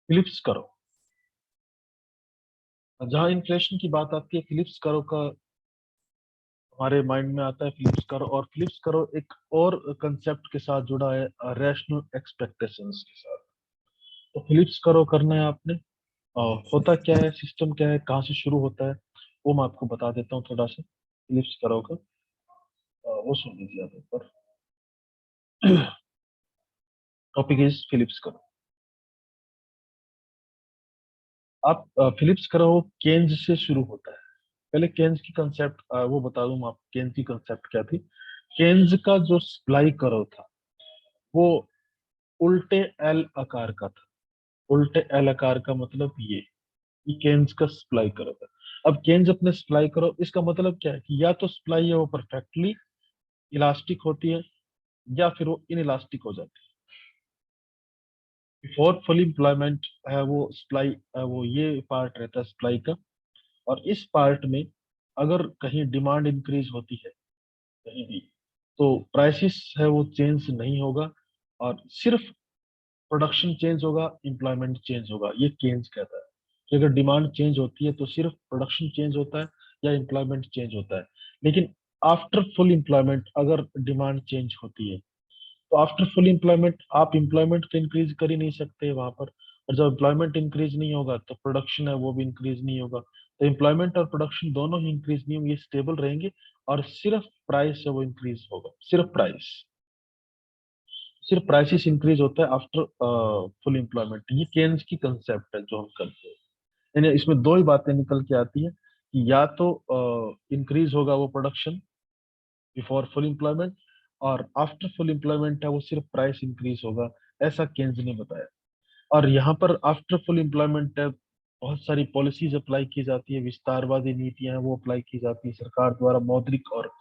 Philips करो, जहां inflation की बात आती है फिलिप्स करो का हमारे माइंड में आता है फिलिप्स करो। और फिलिप्स करो एक और कंसेप्ट के साथ जुड़ा है, रैशनल एक्सपेक्टेशंस के साथ। तो फिलिप्स करो करना है आपने। होता क्या है, सिस्टम क्या है, कहाँ से शुरू होता है, वो मैं आपको बता देता हूँ थोड़ा सा फिलिप्स करो का। वो सुन लीजिए आप एक बार। टॉपिक इज फिलिप्स करो। आप फिलिप्स करो केन्स से शुरू होता है। पहले केन्स की कंसेप्ट वो बता दूं मैं आपको, केन्स की कंसेप्ट क्या थी। केन्स का जो सप्लाई करो था वो उल्टे एल आकार का था। उल्टे एल आकार का मतलब ये केन्स का सप्लाई करो था। अब केन्स अपने सप्लाई करो, इसका मतलब क्या है कि या तो सप्लाई है वो परफेक्टली इलास्टिक होती है या फिर वो इन इलास्टिक हो जाती है। बिफोर फुल एम्प्लॉयमेंट है वो सप्लाई, वो ये पार्ट रहता है सप्लाई का। और इस पार्ट में अगर कहीं डिमांड इंक्रीज होती है कहीं भी, तो प्राइसेस है वो चेंज नहीं होगा, और सिर्फ प्रोडक्शन चेंज होगा, एम्प्लॉयमेंट चेंज होगा। ये केन्स कहता है कि अगर डिमांड चेंज होती है तो सिर्फ प्रोडक्शन चेंज होता है या एम्प्लॉयमेंट चेंज होता है। लेकिन आफ्टर फुल एम्प्लॉयमेंट अगर डिमांड चेंज होती है, तो आफ्टर फुल एम्प्लॉयमेंट आप एम्प्लॉयमेंट तो इंक्रीज कर ही नहीं सकते वहां पर। और जब एम्प्लॉयमेंट इंक्रीज नहीं होगा तो प्रोडक्शन है वो भी इंक्रीज नहीं होगा। तो एम्प्लॉयमेंट और प्रोडक्शन दोनों ही इंक्रीज नहीं होंगे, स्टेबल रहेंगे। और सिर्फ प्राइस है वो इंक्रीज होगा, सिर्फ प्राइस। सिर्फ प्राइसेस इंक्रीज होता है आफ्टर फुल एम्प्लॉयमेंट। ये केन्स की कंसेप्ट है जो हम करते हैं। यानी इसमें दो ही बातें निकल के आती हैं कि या तो इंक्रीज होगा वो प्रोडक्शन बिफोर फुल एम्प्लॉयमेंट, और आफ्टर फुल एम्प्लॉयमेंट है वो सिर्फ प्राइस इंक्रीज होगा। ऐसा केन्स ने बताया। और यहाँ पर आफ्टर फुल एम्प्लॉयमेंट है बहुत सारी पॉलिसीज अप्लाई की जाती है, विस्तारवादी नीतियां हैं वो अप्लाई की जाती है सरकार द्वारा। मौद्रिक और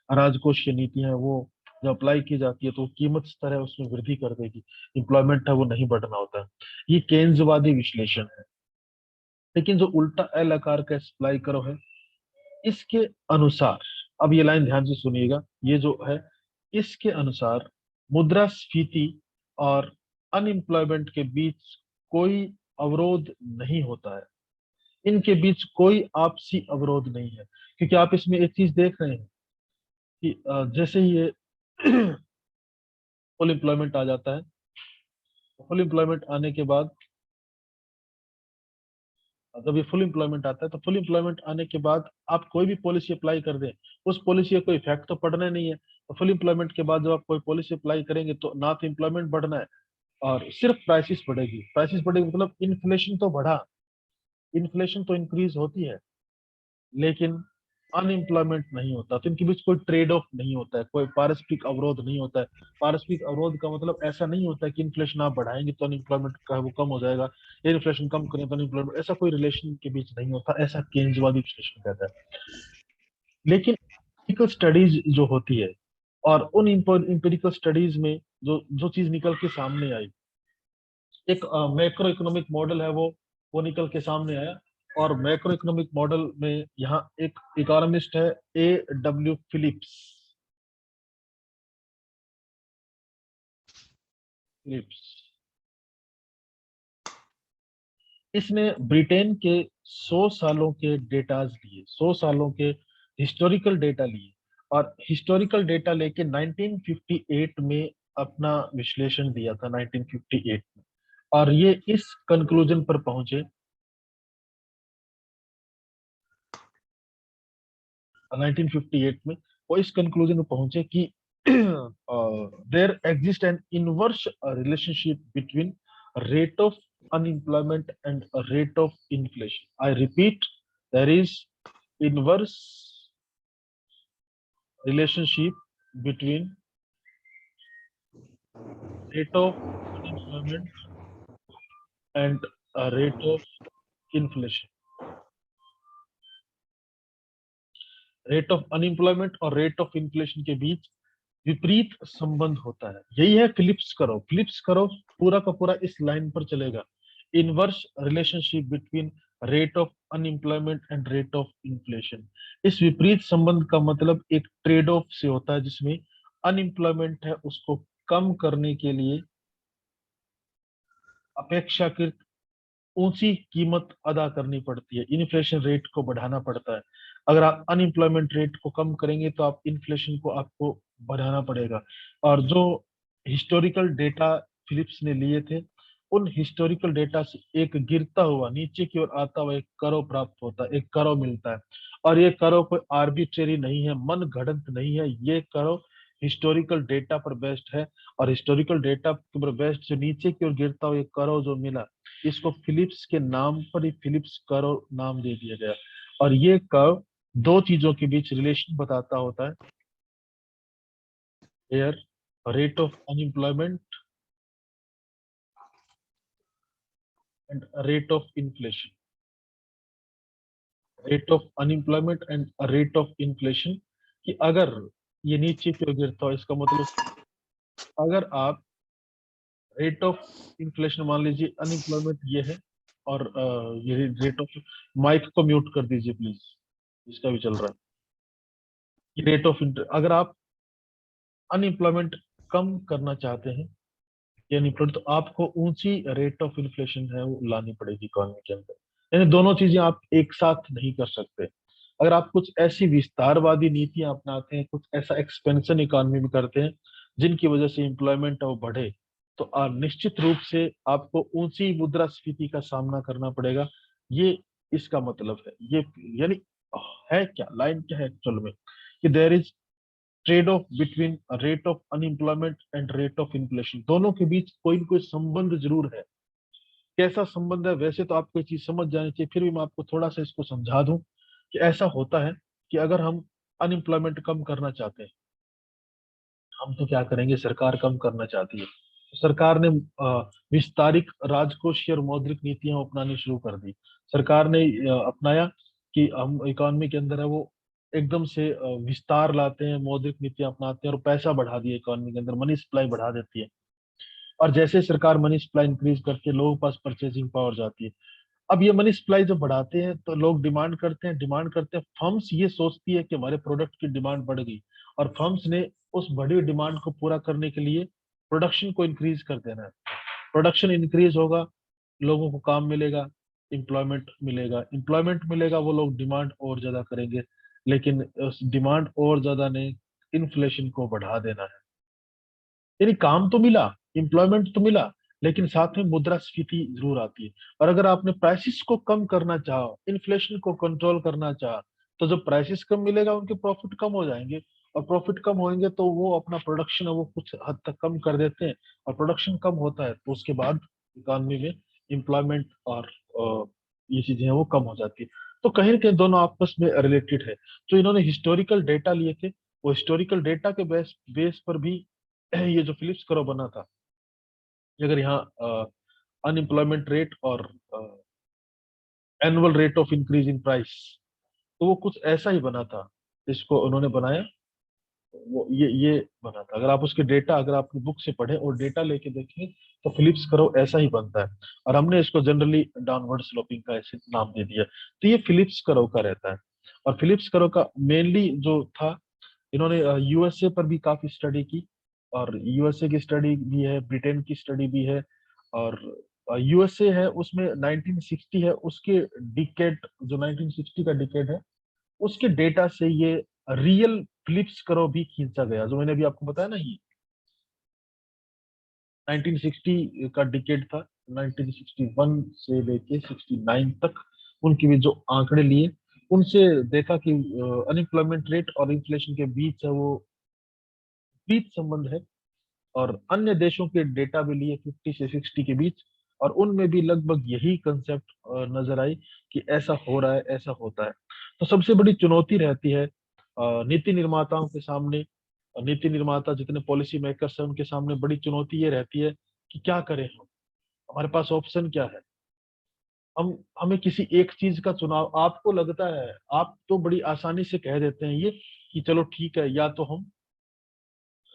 राजकोषीय नीतियां हैं वो जो अप्लाई की जाती है, तो कीमत स्तर है उसमें वृद्धि कर देगी। एम्प्लॉयमेंट है वो नहीं बढ़ना होता है। ये केन्सवादी विश्लेषण है। लेकिन जो उल्टा एल आकार का सप्लाई करो है, इसके अनुसार, अब ये लाइन ध्यान से सुनिएगा, ये जो है इसके अनुसार मुद्रास्फीति और अनएम्प्लॉयमेंट के बीच कोई अवरोध नहीं होता है। इनके बीच कोई आपसी अवरोध नहीं है। क्योंकि आप इसमें एक चीज देख रहे हैं कि जैसे ही ये फुल एम्प्लॉयमेंट आ जाता है, फुल एम्प्लॉयमेंट आने के बाद, जब ये फुल एम्प्लॉयमेंट आता है तो फुल एम्प्लॉयमेंट आने के बाद आप कोई भी पॉलिसी अप्लाई कर दें, उस पॉलिसी का कोई इफेक्ट तो पड़ना नहीं है। तो फुल एम्प्लॉयमेंट के बाद जब आप कोई पॉलिसी अप्लाई करेंगे तो ना तो एम्प्लॉयमेंट बढ़ना है और सिर्फ प्राइसेस बढ़ेगी। प्राइसेस बढ़ेगी मतलब इन्फ्लेशन तो बढ़ा, इन्फ्लेशन तो इंक्रीज होती है, लेकिन अनएम्प्लॉयमेंट नहीं होता। तो इनके बीच कोई ट्रेड ऑफ नहीं होता है, कोई पारस्परिक अवरोध नहीं होता है। पारस्परिक अवरोध का मतलब ऐसा नहीं होता है कि इन्फ्लेशन आप बढ़ाएंगे तो अनएम्प्लॉयमेंट का है वो कम हो जाएगा, या इन्फ्लेशन कम करें तो अनएम्प्लॉयमेंट, ऐसा कोई रिलेशन के बीच नहीं होता। ऐसा केंद्रवादी विश्लेषण कहता है। लेकिन एम्पिरिकल स्टडीज जो होती है, और उन एम्पिरिकल स्टडीज में जो जो चीज निकल के सामने आई, एक मैक्रो इकोनॉमिक मॉडल है वो निकल के सामने आया। और मैक्रो इकोनॉमिक मॉडल में यहाँ एक इकोनॉमिस्ट है, A W फिलिप्स। फिलिप्स इसने ब्रिटेन के 100 सालों के डेटाज लिए, 100 सालों के हिस्टोरिकल डेटा लिए, और हिस्टोरिकल डेटा लेके 1958 में अपना विश्लेषण दिया था, 1958 में। और ये इस कंक्लूजन पर पहुंचे, 1958 में वो इस कंक्लूजन में पहुंचे कि there exist an inverse relationship between rate of unemployment and rate of inflation. I repeat, there is inverse relationship between rate of unemployment and rate of inflation। Rate of unemployment और rate of inflation के बीच विपरीत संबंध होता है। यही है Philips करो। Philips करो पूरा का पूरा इस लाइन पर चलेगा, inverse relationship between rate of unemployment and rate of inflation. इस विपरीत संबंध का मतलब एक ट्रेड ऑफ से होता है, जिसमें अनएम्प्लॉयमेंट है उसको कम करने के लिए अपेक्षाकृत ऊंची कीमत अदा करनी पड़ती है, इन्फ्लेशन रेट को बढ़ाना पड़ता है। अगर आप अनएम्प्लॉयमेंट रेट को कम करेंगे तो आप इन्फ्लेशन को आपको बढ़ाना पड़ेगा। और जो हिस्टोरिकल डेटा फिलिप्स ने लिए थे, उन हिस्टोरिकल डेटा से एक गिरता हुआ नीचे की ओर आता हुआ एक करो प्राप्त होता है, एक करो मिलता है। और ये करो कोई आर्बिट्रेरी नहीं है, मन गढ़ंत नहीं है, ये करो हिस्टोरिकल डेटा पर बेस्ड है। और हिस्टोरिकल डेटा पर बेस्ड जो नीचे की ओर गिरता हुआ एक करो जो मिला, इसको फिलिप्स के नाम पर ही फिलिप्स कर्व नाम दे दिया गया। और ये कर्व दो चीजों के बीच रिलेशन बताता होता है, here rate of unemployment and rate of inflation, rate of unemployment and rate of inflation. कि अगर ये नीचे की ओर गिरता हो, इसका मतलब अगर आप रेट ऑफ इन्फ्लेशन मान लीजिए, अनएम्प्लॉयमेंट ये है, और ये रेट ऑफ, माइक को म्यूट कर दीजिए प्लीज, इसका भी चल रहा है। ये रेट ऑफ, अगर आप अनएम्प्लॉयमेंट कम करना चाहते हैं, यानी तो आपको ऊंची रेट ऑफ इन्फ्लेशन है वो लानी पड़ेगी इकोनॉमी के अंदर। यानी दोनों चीजें आप एक साथ नहीं कर सकते। अगर आप कुछ ऐसी विस्तारवादी नीतियां अपनाते हैं, कुछ ऐसा एक्सपेंशन इकोनॉमी में करते हैं जिनकी वजह से एम्प्लॉयमेंट है वो बढ़े, तो निश्चित रूप से आपको ऊंची मुद्रास्फीति का सामना करना पड़ेगा। ये इसका मतलब है। ये यानी है क्या, लाइन क्या है एक्चुअल में, कि there is trade off between rate of unemployment and rate of inflation, दोनों के बीच कोई न कोई संबंध जरूर है। कैसा संबंध है, वैसे तो आपको ये चीज समझ जानी चाहिए, फिर भी मैं आपको थोड़ा सा इसको समझा दूं कि ऐसा होता है कि अगर हम अनएम्प्लॉयमेंट कम करना चाहते हैं, हम तो क्या करेंगे, सरकार कम करना चाहती है, तो सरकार ने विस्तारित राजकोषीय और मौद्रिक नीतियां अपनानी शुरू कर दी। सरकार ने अपनाया कि हम इकोनॉमी के अंदर है वो एकदम से विस्तार लाते हैं, मौद्रिक नीतियां अपनाते हैं और पैसा बढ़ा दिया इकोनॉमी के अंदर, मनी सप्लाई बढ़ा देती है। और जैसे सरकार मनी सप्लाई इंक्रीज करती है, लोगों के पास परचेसिंग पावर जाती है। अब ये मनी सप्लाई जब बढ़ाते हैं तो लोग डिमांड करते हैं, डिमांड करते हैं, फर्म्स ये सोचती है कि हमारे प्रोडक्ट की डिमांड बढ़ गई, और फर्म्स ने उस बढ़ी हुई डिमांड को पूरा करने के लिए प्रोडक्शन को इंक्रीज कर देना है। प्रोडक्शन इंक्रीज होगा, लोगों को काम मिलेगा, एम्प्लॉयमेंट मिलेगा, एम्प्लॉयमेंट मिलेगा, वो लोग डिमांड और ज्यादा करेंगे। लेकिन उस डिमांड और ज्यादा ने इन्फ्लेशन को बढ़ा देना है। यानी काम तो मिला, एम्प्लॉयमेंट तो मिला, लेकिन साथ में मुद्रास्फीति जरूर आती है। और अगर आपने प्राइसेस को कम करना चाहा, इन्फ्लेशन को कंट्रोल करना चाहा, तो जब प्राइसेस कम मिलेगा उनके प्रॉफिट कम हो जाएंगे, और प्रॉफिट कम होंगे तो वो अपना प्रोडक्शन है वो कुछ हद तक कम कर देते हैं। और प्रोडक्शन कम होता है तो उसके बाद इकोनॉमी में एम्प्लॉयमेंट और ये चीजें हैं वो कम हो जाती है। तो कहीं ना कहीं दोनों आपस में रिलेटेड है। जो इन्होंने हिस्टोरिकल डेटा लिए थे, वो हिस्टोरिकल डेटा के बेस बेस पर भी ये जो फिलिप्स कर्व बना था, अगर यहाँ अनएम्प्लॉयमेंट रेट और annual rate of increase in price, तो वो कुछ ऐसा ही बना था। इसको उन्होंने बनाया, वो ये बना था। अगर आप उसके डेटा, अगर आप बुक से पढ़े और डेटा लेके देखें, तो फिलिप्स कर्व ऐसा ही बनता है। और हमने इसको जनरली डाउनवर्ड स्लोपिंग का ऐसे नाम दे दिया। तो ये फिलिप्स कर्व का रहता है। और फिलिप्स कर्व का मेनली जो था, इन्होंने यूएसए पर भी काफी स्टडी की, और यूएसए की स्टडी भी है, ब्रिटेन की स्टडी भी है। और यूएसए है उसमें 1960 है, उसके डिकेड, जो 1960 का डिकेड है, उसके डेटा से ये रियल फिलिप्स कर्व भी खींचा गया, जो मैंने अभी आपको बताया ना, ये 1960 का डिकेड था। 1961 से लेके 69 तक उनके भी जो आंकड़े लिए, उनसे देखा कि अनएम्प्लॉयमेंट रेट और इन्फ्लेशन के बीच है वो बीच संबंध है। और अन्य देशों के डेटा भी लिए 50 से 60 के बीच, और उनमें भी लगभग यही कंसेप्ट नजर आई कि ऐसा हो रहा है, ऐसा होता है। तो सबसे बड़ी चुनौती रहती है नीति निर्माताओं के सामने, नीति निर्माता जितने पॉलिसी मेकर्स हैं उनके सामने बड़ी चुनौती ये रहती है कि क्या करें हम, हमारे पास ऑप्शन क्या है। हम हमें किसी एक चीज का चुनाव, आपको लगता है, आप तो बड़ी आसानी से कह देते हैं ये कि चलो ठीक है, या तो हम,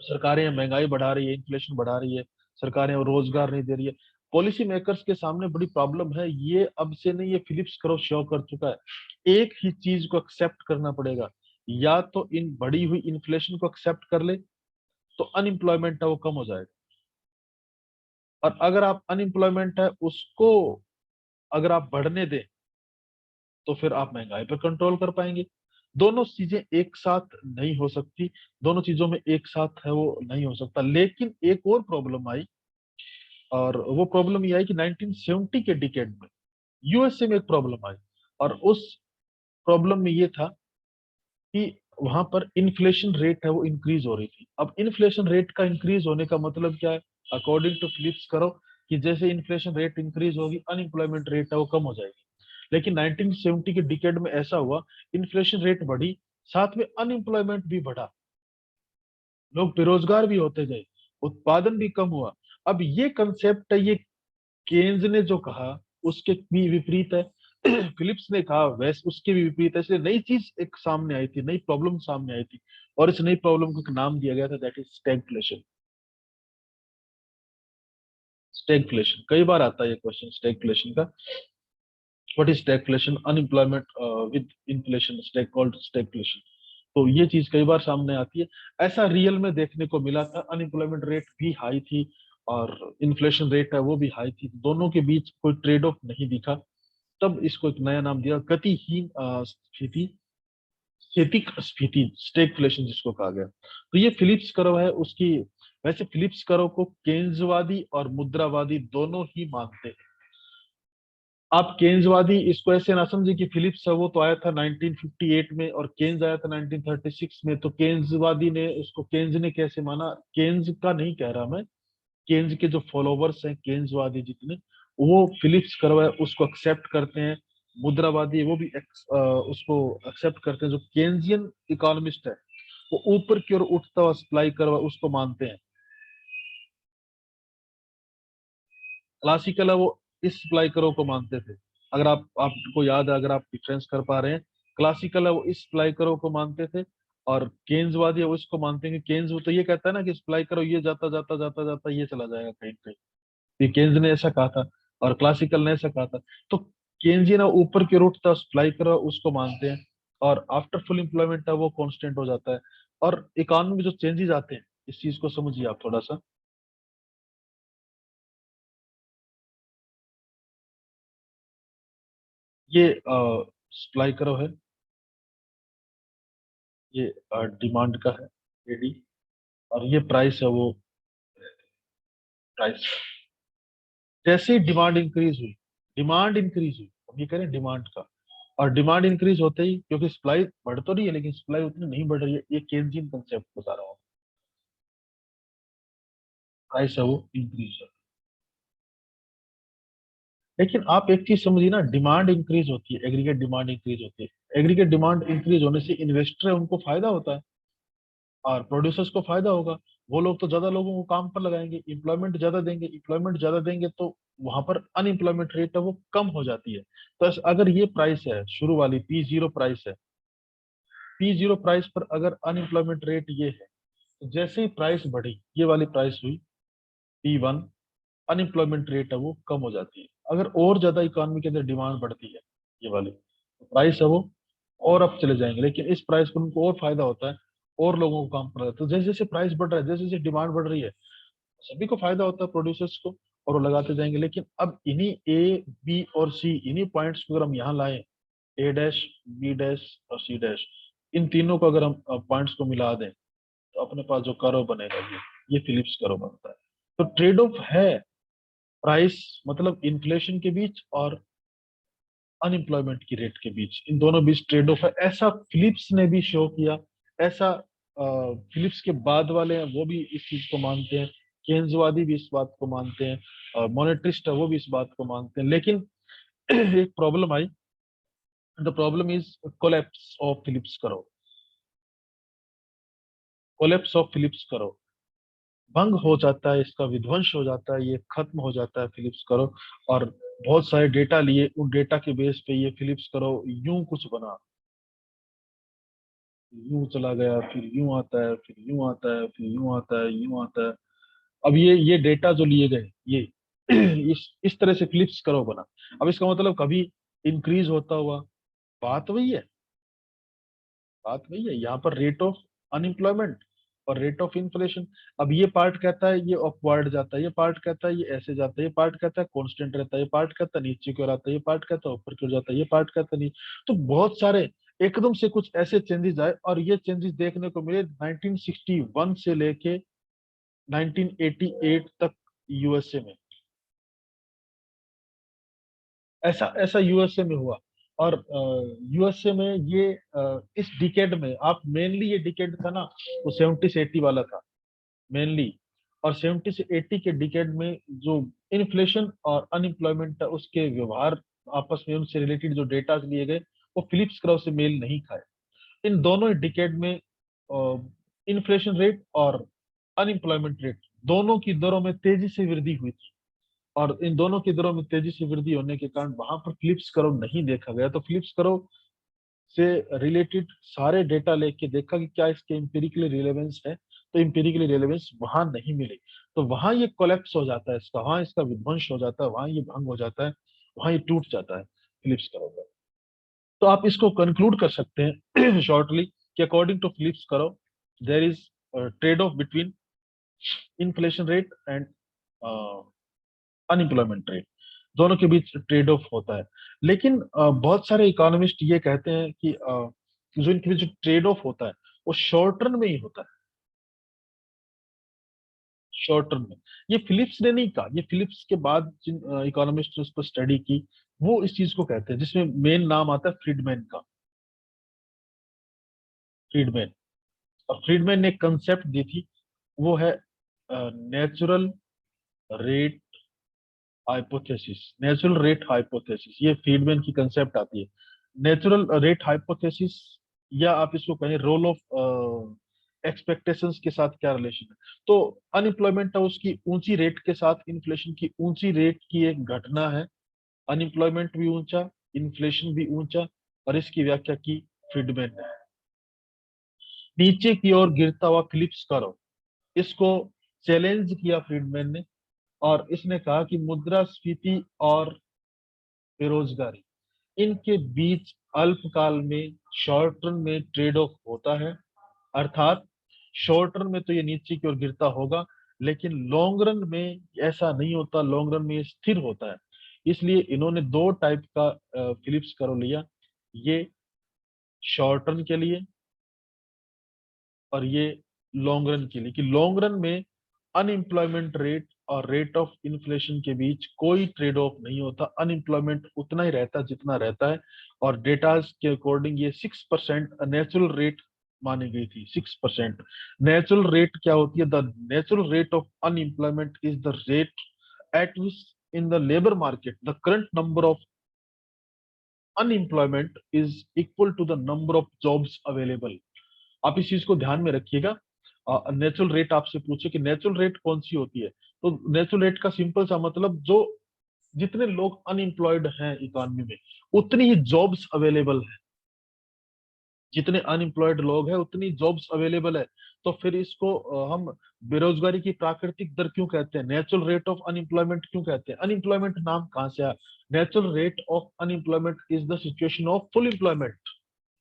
सरकारें महंगाई बढ़ा रही है, इन्फ्लेशन बढ़ा रही है, सरकारें रोजगार नहीं दे रही है। पॉलिसी मेकर्स के सामने बड़ी प्रॉब्लम है, ये अब से नहीं, ये फिलिप्स करो शो कर चुका है। एक ही चीज को एक्सेप्ट करना पड़ेगा, या तो इन बढ़ी हुई इन्फ्लेशन को एक्सेप्ट कर ले, तो अनएम्प्लॉयमेंट है वो कम हो जाएगा। और अगर आप अनएम्प्लॉयमेंट है उसको अगर आप बढ़ने दें तो फिर आप महंगाई पर कंट्रोल कर पाएंगे। दोनों चीजें एक साथ नहीं हो सकती, दोनों चीजों में एक साथ है वो नहीं हो सकता। लेकिन एक और प्रॉब्लम आई, और वो प्रॉब्लम ये आई कि 1970 के डिकेड में यूएसए में एक प्रॉब्लम आई, और उस प्रॉब्लम में ये था कि वहां पर इन्फ्लेशन रेट है वो इंक्रीज हो रही थी। अब इन्फ्लेशन रेट का इंक्रीज होने का मतलब क्या है? अकॉर्डिंग टू फिलिप्स करो कि जैसे इन्फ्लेशन रेट इंक्रीज होगी, अनएम्प्लॉयमेंट रेट है वो कम हो जाएगी। लेकिन 1970 के डिकेड में ऐसा हुआ, इन्फ्लेशन रेट बढ़ी, साथ में अनएम्प्लॉयमेंट भी बढ़ा, लोग बेरोजगार भी होते गए, उत्पादन भी कम हुआ। अब ये कंसेप्ट है, ये केन्स ने जो कहा उसके भी विपरीत है, फिलिप्स ने कहा वैसे उसके भी विपरीत है। इसलिए नई चीज एक सामने आई थी, नई प्रॉब्लम सामने आई थी, और इस नई प्रॉब्लम को एक नाम दिया गया था, दैट इज स्टैगफ्लेशन। स्टैगफ्लेशन कई बार आता है ये क्वेश्चन स्टैगफ्लेशन का। What is stagflation? Unemployment with inflation, Stag called stagflation. तो ये चीज कई बार सामने आती है। ऐसा रियल में देखने को मिला था, अनएम्प्लॉयमेंट रेट भी हाई थी और इन्फ्लेशन रेट है वो भी हाई थी, दोनों के बीच कोई ट्रेड ऑफ नहीं दिखा। तब इसको एक नया नाम दिया, गतिहीन स्फीति, स्थैतिक स्फीति, स्टैगफ्लेशन जिसको कहा गया। तो ये फिलिप्स करो है उसकी। वैसे फिलिप्स करो को केन्सवादी और मुद्रावादी दोनों ही मानते हैं। आप केन्सवादी इसको ऐसे ना समझे कि फिलिप्स है वो तो आया था 1958 में और केन्स आया था 1936 में, तो केन्सवादी ने उसको, केन्स ने कैसे माना, केन्स का नहीं कह रहा मैं, केन्स के जो फॉलोवर्स हैं केन्सवादी जितने, वो फिलिप्स करवा उसको एक्सेप्ट करते हैं। मुद्रावादी वो भी उसको एक्सेप्ट करते हैं। जो केन्जियन इकोनॉमिस्ट है वो ऊपर की ओर उठता हुआ सप्लाई करवा उसको मानते हैं। क्लासिकल है वो इस सप्लाई करो को मानते थे। अगर आप आपको याद है, अगर आप डिफरेंस कर पा रहे हैं, क्लासिकल है वो इस सप्लाई करो को मानते थे, और केन्सवादी है वो इसको मानते हैं कि केन्स वो तो ये कहता है ना कि सप्लाई करो ये जाता जाता जाता जाता ये चला जाएगा कहीं कहीं। ये केन्स ने ऐसा कहा था और क्लासिकल ने ऐसा कहा था। तो केन्जियन ऊपर की रूट था सप्लाई करो उसको मानते हैं, और आफ्टर फुल एम्प्लॉयमेंट है वो कांस्टेंट हो जाता है। और इकोनॉमी में जो चेंजेस आते हैं, इस चीज को समझिए आप थोड़ा सा। ये सप्लाई करो है, ये डिमांड का है, एडी, और ये प्राइस है वो प्राइस। जैसे ही डिमांड इंक्रीज हुई, डिमांड इंक्रीज हुई, हम ये करें डिमांड का, और डिमांड इंक्रीज होते ही, क्योंकि सप्लाई बढ़ तो रही है लेकिन सप्लाई उतनी नहीं बढ़ रही है, ये केन्जियन कंसेप्ट बता रहा हूँ, प्राइस है वो इंक्रीज है। लेकिन आप एक चीज समझिए ना, डिमांड इंक्रीज होती है, एग्रीगेट डिमांड इंक्रीज होती है, एग्रीगेट डिमांड इंक्रीज होने से इन्वेस्टर है उनको फायदा होता है और प्रोड्यूसर्स को फायदा होगा। वो लोग तो ज्यादा लोगों को काम पर लगाएंगे, इम्प्लॉयमेंट ज्यादा देंगे, इम्प्लॉयमेंट ज्यादा देंगे तो वहां पर अनएम्प्लॉयमेंट रेट है वो कम हो जाती है। तो अगर ये प्राइस है शुरू वाली P0 प्राइस है, P0 प्राइस पर अगर अनएम्प्लॉयमेंट रेट ये है, तो जैसे ही प्राइस बढ़ी, ये वाली प्राइस हुई P1, अनएम्प्लॉयमेंट रेट है वो कम हो जाती है। अगर और ज्यादा इकोनॉमी के अंदर डिमांड बढ़ती है, ये वाली, तो प्राइस है वो और अब चले जाएंगे, लेकिन इस प्राइस पर उनको और फायदा होता है, और लोगों को काम पड़ रहा है। तो जैसे जैसे प्राइस बढ़ रहा है, जैसे जैसे डिमांड बढ़ रही है, सभी को फायदा होता है, प्रोड्यूसर्स को, और वो लगाते जाएंगे। लेकिन अब इन्हीं ए, बी और सी, इन्हीं पॉइंट्स को अगर हम यहाँ लाएं, ए डैश, बी डैश और सी डैश, इन तीनों को अगर हम पॉइंट्स को मिला दें, तो अपने पास जो कर्व बनेगा ये फिलिप्स कर्व बनता है। तो ट्रेड ऑफ है प्राइस, मतलब इन्फ्लेशन के बीच और अनएम्प्लॉयमेंट की रेट के बीच, इन दोनों बीच ट्रेड ऑफ है, ऐसा फिलिप्स ने भी शो किया। ऐसा फिलिप्स के बाद वाले हैं वो भी इस चीज को मानते हैं, केन्सवादी भी इस बात को मानते हैं, और मोनेटरिस्ट है वो भी इस बात को मानते हैं। लेकिन एक प्रॉब्लम आई, the problem is collapse of Phillips करो, कोलैप्स ऑफ फिलिप्स करो, भंग हो जाता है, इसका विध्वंस हो जाता है, ये खत्म हो जाता है फिलिप्स करो। और बहुत सारे डेटा लिए, उन डेटा के बेस पे ये फिलिप्स करो यूं कुछ बना, यूं चला गया, फिर यूं आता है, फिर यूं आता है, फिर यूं आता है, यूं आता है। अब ये डेटा जो लिए गए, ये इस तरह से फिलिप्स करो बना। अब इसका मतलब कभी इंक्रीज होता हुआ, बात वही है, बात वही है यहाँ पर, रेट ऑफ अनएम्प्लॉयमेंट और रेट ऑफ इन्फ्लेशन। अब ये पार्ट कहता है ये अपवर्ड जाता है, ये पार्ट कहता है ये ऐसे जाता है, ये पार्ट कहता है कांस्टेंट रहता है, ये पार्ट कहता है नीचे की ओर आता है, ये पार्ट कहता है ऊपर की ओर जाता है, ये पार्ट कहता है नहीं। तो बहुत सारे एकदम से कुछ ऐसे चेंजेस आए, और ये चेंजेस देखने को मिले 1961 से लेके 1988 तक यूएसए में। ऐसा ऐसा यूएसए में हुआ। और यूएसए में ये इस डिकेड में, आप मेनली ये डिकेड था ना, वो 70 से 80 वाला था मेनली। और 70 से 80 के डिकेड में जो इन्फ्लेशन और अनएम्प्लॉयमेंट था, उसके व्यवहार आपस में उनसे रिलेटेड जो डेटा लिए गए, वो फिलिप्स क्राउ से मेल नहीं खाए। इन दोनों डिकेड में इन्फ्लेशन रेट और अनएम्प्लॉयमेंट रेट दोनों की दरों में तेजी से वृद्धि हुई थी। और इन दोनों की दरों में तेजी से वृद्धि होने के कारण वहां पर फिलिप्स कर्व नहीं देखा गया। तो फिलिप्स कर्व से रिलेटेड सारे डेटा लेके देखा कि क्या इसके एम्पिरिकली रिलेवेंस है, तो एम्पिरिकली रिलेवेंस वहां नहीं मिली। तो वहां ये कोलैप्स हो जाता है, इसका वहां इसका विध्वंस हो जाता है, वहां ये भंग हो जाता है, वहां ये टूट जाता है फिलिप्स कर्व का। तो आप इसको कंक्लूड कर सकते हैं शॉर्टली कि according to Phillips curve there is trade off between inflation rate and unemployment rate, दोनों के बीच ट्रेड ऑफ होता है। लेकिन बहुत सारे इकोनॉमिस्ट ये कहते हैं कि जो इनके बीच जो ट्रेड ऑफ होता है वो शॉर्ट टर्म में ही होता है, शॉर्ट टर्म में। ये फिलिप्स ने नहीं कहा, ये फिलिप्स के बाद जिन इकोनॉमिस्ट ने उस पर स्टडी की, वो इस चीज को कहते हैं, जिसमें मेन नाम आता है फ्रीडमैन का, फ्रीडमैन। और फ्रीडमैन ने एक कंसेप्ट दी थी, वो है natural rate hypothesis. Natural rate hypothesis, ये फ्रीडमैन की कंसेप्ट आती है। नेचुरल रेट हाइपोथेसिस, या आप इसको कहें रोल ऑफ एक्सपेक्टेशंस के साथ क्या रिलेशन है। तो अनएम्प्लॉयमेंट है उसकी ऊंची रेट के साथ इन्फ्लेशन की ऊंची रेट की एक घटना है। अनएम्प्लॉयमेंट भी ऊंचा, इन्फ्लेशन भी ऊंचा, और इसकी व्याख्या की फ्रीडमैन ने। नीचे की ओर गिरता हुआ फिलिप्स कर्व, इसको चैलेंज किया फ्रीडमैन ने। और इसने कहा कि मुद्रास्फीति और बेरोजगारी, इनके बीच अल्पकाल में शॉर्ट टर्म में ट्रेड ऑफ होता है। अर्थात शॉर्ट टर्म में तो ये नीचे की ओर गिरता होगा, लेकिन लॉन्ग रन में ऐसा नहीं होता, लॉन्ग रन में ये स्थिर होता है। इसलिए इन्होंने दो टाइप का फिलिप्स कर्व लिया, ये शॉर्ट टर्म के लिए और ये लॉन्ग रन के लिए। कि लॉन्ग रन में अनएम्प्लॉयमेंट रेट और रेट ऑफ इन्फ्लेशन के बीच कोई ट्रेड ऑफ नहीं होता, अनएम्प्लॉयमेंट उतना ही रहता जितना रहता है। और डेटा के अकॉर्डिंग ये 6% नेचुरल रेट मानी गई थी, 6%। नेचुरल रेट क्या होती है? The natural rate of unemployment is the rate at which in the labour market the current number of unemployment is equal to the number of jobs available. आप इस चीज को ध्यान में रखिएगा। नेचुरल रेट आपसे पूछे कि नेचुरल रेट कौन सी होती है, तो नेचुरल रेट का सिंपल सा मतलब, जो जितने लोग अनएम्प्लॉयड हैं इकोनॉमी में, उतनी ही जॉब्स अवेलेबल है। जितने अनएम्प्लॉयड लोग हैं उतनी जॉब्स अवेलेबल है। तो फिर इसको हम बेरोजगारी की प्राकृतिक दर क्यों कहते हैं, नेचुरल रेट ऑफ अनएम्प्लॉयमेंट क्यों कहते हैं? अनएम्प्लॉयमेंट नाम कहाँ से आया? Natural rate of unemployment is the situation of full employment.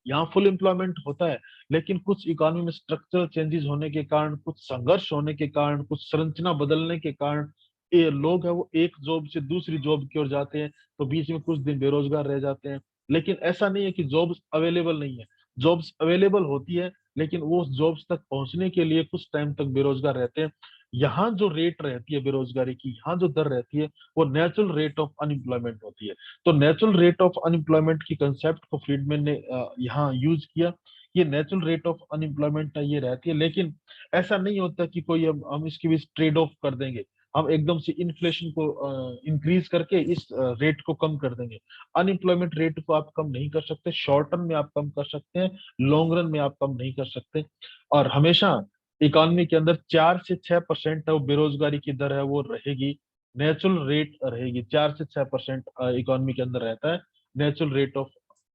यहाँ फुल एम्प्लॉयमेंट होता है, लेकिन कुछ इकोनॉमी में स्ट्रक्चरल चेंजेस होने के कारण, कुछ संघर्ष होने के कारण, कुछ संरचना बदलने के कारण ये लोग है वो एक जॉब से दूसरी जॉब की ओर जाते हैं, तो बीच में कुछ दिन बेरोजगार रह जाते हैं। लेकिन ऐसा नहीं है कि जॉब्स अवेलेबल नहीं है, जॉब्स अवेलेबल होती है, लेकिन वो जॉब्स तक पहुंचने के लिए कुछ टाइम तक बेरोजगार रहते हैं। यहाँ जो रेट रहती है बेरोजगारी की, यहाँ जो दर रहती है, वो नेचुरल रेट ऑफ अनएम्प्लॉयमेंट होती है। तो नेचुरल रेट ऑफ अनएम्प्लॉयमेंट की कंसेप्ट को फ्रीडमैन ने यहाँ यूज किया। ये नेचुरल रेट ऑफ अनएम्प्लॉयमेंट ये रहती है, लेकिन ऐसा नहीं होता कि कोई हम इसके बीच ट्रेड ऑफ कर देंगे, हम एकदम से इन्फ्लेशन को इंक्रीज करके इस रेट को कम कर देंगे। अनएम्प्लॉयमेंट रेट को आप कम नहीं कर सकते, शॉर्ट टर्म में आप कम कर सकते हैं, लॉन्ग रन में आप कम नहीं कर सकते। और हमेशा इकोनॉमी के अंदर 4 से 6% वो बेरोजगारी की दर है वो रहेगी, नेचुरल रेट रहेगी। 4 से 6% इकोनॉमी के अंदर रहता है, नेचुरल रेट ऑफ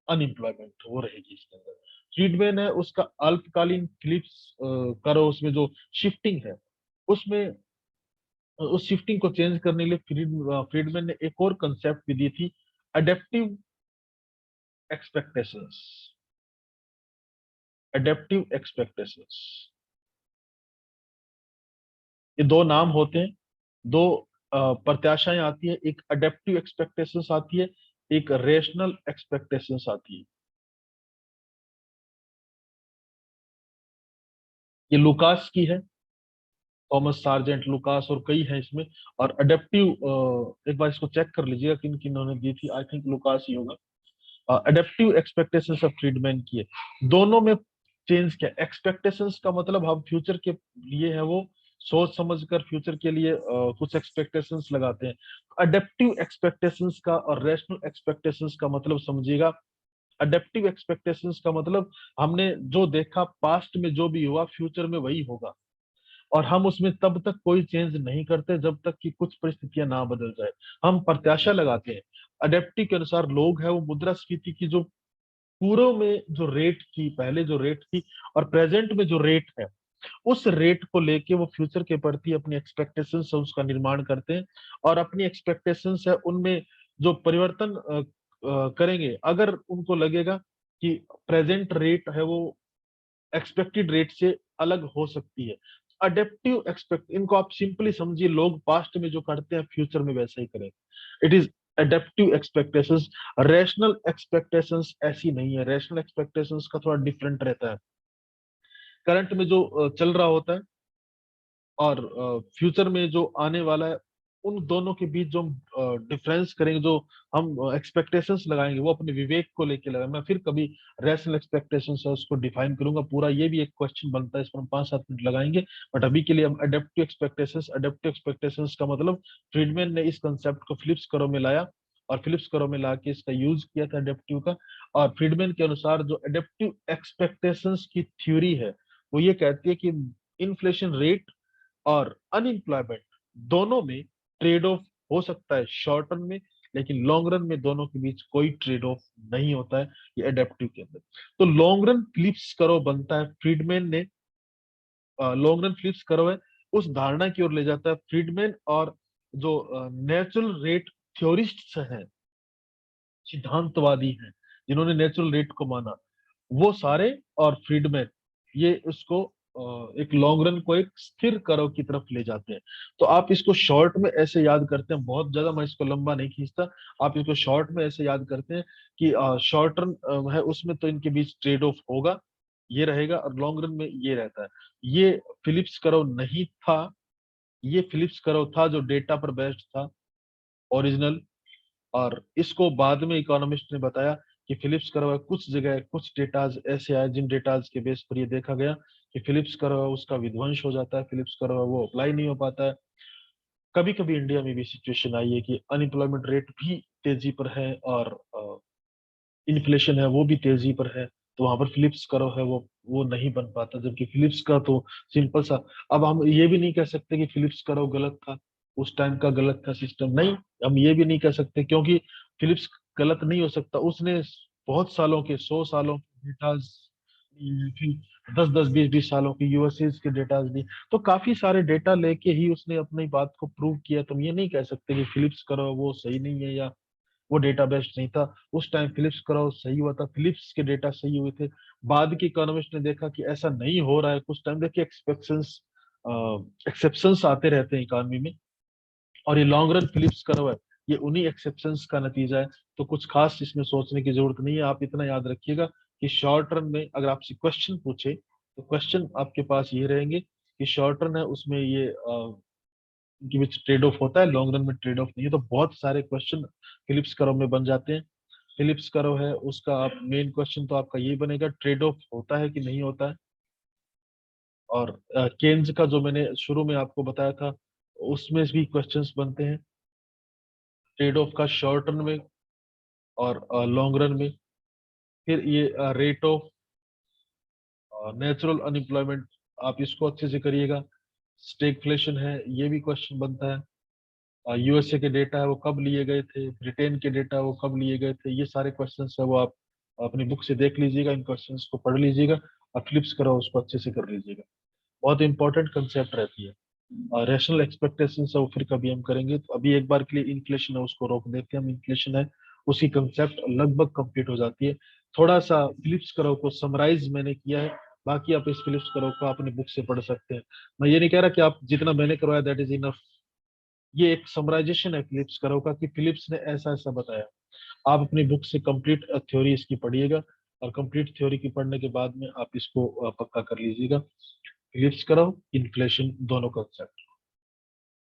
अनएम्प्लॉयमेंट वो रहेगी इसके अंदर। फ्रीडमैन है उसका अल्पकालीन क्लिप्स करो, उसमें जो शिफ्टिंग है, उसमें उस शिफ्टिंग को चेंज करने के लिए फ्रीडमैन ने एक और कंसेप्ट भी दी थी, अडेप्टिव एक्सपेक्टेशंस। अडेप्टिव एक्सपेक्टेशंस ये दो नाम होते हैं, दो प्रत्याशाएं आती है, एक अडेप्टिव एक्सपेक्टेशंस आती है, एक रेशनल एक्सपेक्टेशंस आती है। ये लुकास की है, थॉमस सार्जेंट लुकास, और कई है इसमें। और अडेप्टिव, एक बार इसको चेक कर लीजिएगा किन किन्होंने दी थी, आई थिंक लुकास ही होगा। अडेप्टिव एक्सपेक्टेशंस ऑफ फ्रीडमैन की है। दोनों में चेंज क्या, एक्सपेक्टेशंस का मतलब हम फ्यूचर के लिए है वो सोच समझ कर फ्यूचर के लिए कुछ एक्सपेक्टेशंस लगाते हैं। अडेप्टिव एक्सपेक्टेशंस का और रेशनल एक्सपेक्टेशंस का मतलब समझिएगा। अडेप्टिव एक्सपेक्टेशंस का मतलब हमने जो देखा पास्ट में, जो भी हुआ फ्यूचर में वही होगा, और हम उसमें तब तक कोई चेंज नहीं करते जब तक कि कुछ परिस्थितियां ना बदल जाए। हम प्रत्याशा लगाते हैं। अडेप्टिव के अनुसार लोग है वो मुद्रास्फीति की जो पूर्व में जो रेट थी, पहले जो रेट थी और प्रेजेंट में जो रेट है, उस रेट को लेके वो फ्यूचर के प्रति अपनी एक्सपेक्टेशंस है उसका निर्माण करते हैं। और अपनी एक्सपेक्टेशंस है उनमें जो परिवर्तन करेंगे, अगर उनको लगेगा कि प्रेजेंट रेट है वो एक्सपेक्टेड रेट से अलग हो सकती है। अडेप्टिव एक्सपेक्ट, इनको आप सिंपली समझिए, लोग पास्ट में जो करते हैं फ्यूचर में वैसा ही करेंगे। It is adaptive expectations. Rational expectations ऐसी नहीं है, रेशनल एक्सपेक्टेशंस का थोड़ा डिफरेंट रहता है। करंट में जो चल रहा होता है और फ्यूचर में जो आने वाला है, उन दोनों के बीच जो हम डिफरेंस करेंगे, जो हम एक्सपेक्टेशंस लगाएंगे, वो अपने विवेक को लेके लगाएंगे। मैं फिर कभी रैशनल एक्सपेक्टेशंस है उसको डिफाइन करूंगा पूरा, ये भी एक क्वेश्चन बनता है, इस पर हम 5-7 मिनट लगाएंगे। बट अभी के लिए हम अडेप्टिव एक्सपेक्टेशंस, अडेप्टिव एक्सपेक्टेशंस का मतलब फ्रीडमैन ने इस कंसेप्ट को फिलिप्स करो में लाया, और फिलिप्स करो में लाके इसका यूज किया था अडेप्टिव का। और फ्रीडमैन के अनुसार जो अडेप्टिव एक्सपेक्टेशंस की थ्योरी है वो ये कहती है कि इन्फ्लेशन रेट और अनएम्प्लॉयमेंट दोनों में ट्रेड ऑफ हो सकता है शॉर्ट रन में, लेकिन लॉन्ग रन में दोनों के बीच कोई ट्रेड ऑफ नहीं होता है, ये एडेप्टिव के अंदर। तो लॉन्ग रन फिलिप्स करो बनता है, फ्रीडमैन ने लॉन्ग रन फिलिप्स करो है उस धारणा की ओर ले जाता है फ्रीडमैन। और जो नेचुरल रेट थ्योरिस्ट्स हैं, सिद्धांतवादी हैं, जिन्होंने नेचुरल रेट को माना, वो सारे और फ्रीडमैन, ये उसको एक लॉन्ग रन को एक स्थिर करो की तरफ ले जाते हैं। तो आप इसको शॉर्ट में ऐसे याद करते हैं, बहुत ज्यादा मैं इसको लंबा नहीं खींचता। आप इसको शॉर्ट में ऐसे याद करते हैं कि शॉर्ट रन है उसमें तो इनके बीच ट्रेड ऑफ होगा, ये रहेगा, और लॉन्ग रन में ये रहता है। ये फिलिप्स करो नहीं था, ये फिलिप्स करो था जो डेटा पर बेस्ड था, ओरिजिनल। और इसको बाद में इकोनॉमिस्ट ने बताया कि फिलिप्स कर्व कुछ जगह कुछ डेटाज ऐसे आए जिन डेटाज के बेस पर ये देखा गया कि फिलिप्स कर्व उसका विध्वंस हो जाता है, फिलिप्स कर्व वो अप्लाई नहीं हो पाता है। कभी कभी इंडिया में भी सिचुएशन आई है कि अनएम्प्लॉयमेंट रेट भी तेजी पर है और इन्फ्लेशन है वो भी तेजी पर है, तो वहां पर फिलिप्स कर्व है वो नहीं बन पाता, जबकि फिलिप्स का तो सिंपल सा। अब हम ये भी नहीं कह सकते कि फिलिप्स कर्व गलत था, उस टाइम का गलत था सिस्टम, नहीं। हम ये भी नहीं कह सकते क्योंकि फिलिप्स गलत नहीं हो सकता, उसने बहुत सालों के, 100 सालों के डेटाज, फिर 10-10 20-20 सालों के यूएसए के डेटाज दिए। तो काफी सारे डेटा लेके ही उसने अपनी बात को प्रूव किया। तुम ये नहीं कह सकते कि फिलिप्स करो वो सही नहीं है या वो डेटा बेस्ड नहीं था। उस टाइम फिलिप्स कराओ सही हुआ था, फिलिप्स के डेटा सही हुए थे। बाद के इकोनॉमिस्ट ने देखा कि ऐसा नहीं हो रहा है, कुछ टाइम देखिए एक्सपेक्शंस, एक्सेप्शंस आते रहते हैं इकोनॉमी में, और ये लॉन्ग रन फिलिप्स कर्व है, ये उन्हीं एक्सेप्शंस का नतीजा है। तो कुछ खास इसमें सोचने की जरूरत नहीं है। आप इतना याद रखिएगा कि शॉर्ट रन में अगर आपसे क्वेश्चन पूछे तो क्वेश्चन आपके पास ये रहेंगे कि शॉर्ट रन है उसमें ये इनके बीच ट्रेड ऑफ होता है, लॉन्ग रन में ट्रेड ऑफ नहीं है। तो बहुत सारे क्वेश्चन फिलिप्स कर्व में बन जाते हैं। फिलिप्स कर्व है उसका आप मेन क्वेश्चन तो आपका यही बनेगा, ट्रेड ऑफ होता है कि नहीं होता है। और केन्स का जो मैंने शुरू में आपको बताया था उसमें भी क्वेश्चंस बनते हैं ट्रेड ऑफ का, शॉर्ट रन में और लॉन्ग रन में। फिर ये रेट ऑफ नेचुरल अनएम्प्लॉयमेंट, आप इसको अच्छे से करिएगा। स्टेगफ्लेशन है, ये भी क्वेश्चन बनता है। यूएसए के डेटा है वो कब लिए गए थे, ब्रिटेन के डेटा वो कब लिए गए थे, ये सारे क्वेश्चंस है वो आप अपनी बुक से देख लीजिएगा, इन क्वेश्चंस को पढ़ लीजिएगा और फ्लिप्स करो उसको अच्छे से कर लीजिएगा। बहुत इंपॉर्टेंट कंसेप्ट रहती है। रैशनल एक्सपेक्टेशन है वो फिर कभी हम करेंगे। तो अभी एक बार के लिए इन्फ्लेशन है उसको रोक देते हैं हम, इन्फ्लेशन है उसकी कंसेप्ट लगभग कंप्लीट हो जाती है। थोड़ा सा फिलिप्स करो को समराइज मैंने किया है, बाकी आप इस फिलिप्स करो को अपनी बुक से पढ़ सकते हैं। मैं ये नहीं कह रहा कि आप जितना मैंने करवाया दैट इज इनफ। ये एक समराइजेशन है फिलिप्स करो का कि फिलिप्स ने ऐसा ऐसा बताया। आप अपनी बुक से कंप्लीट थ्योरी इसकी पढ़िएगा, और कंप्लीट थ्योरी की पढ़ने के बाद में आप इसको पक्का कर लीजिएगा। फिलिप्स करो, इन्फ्लेशन, दोनों कंसेप्ट।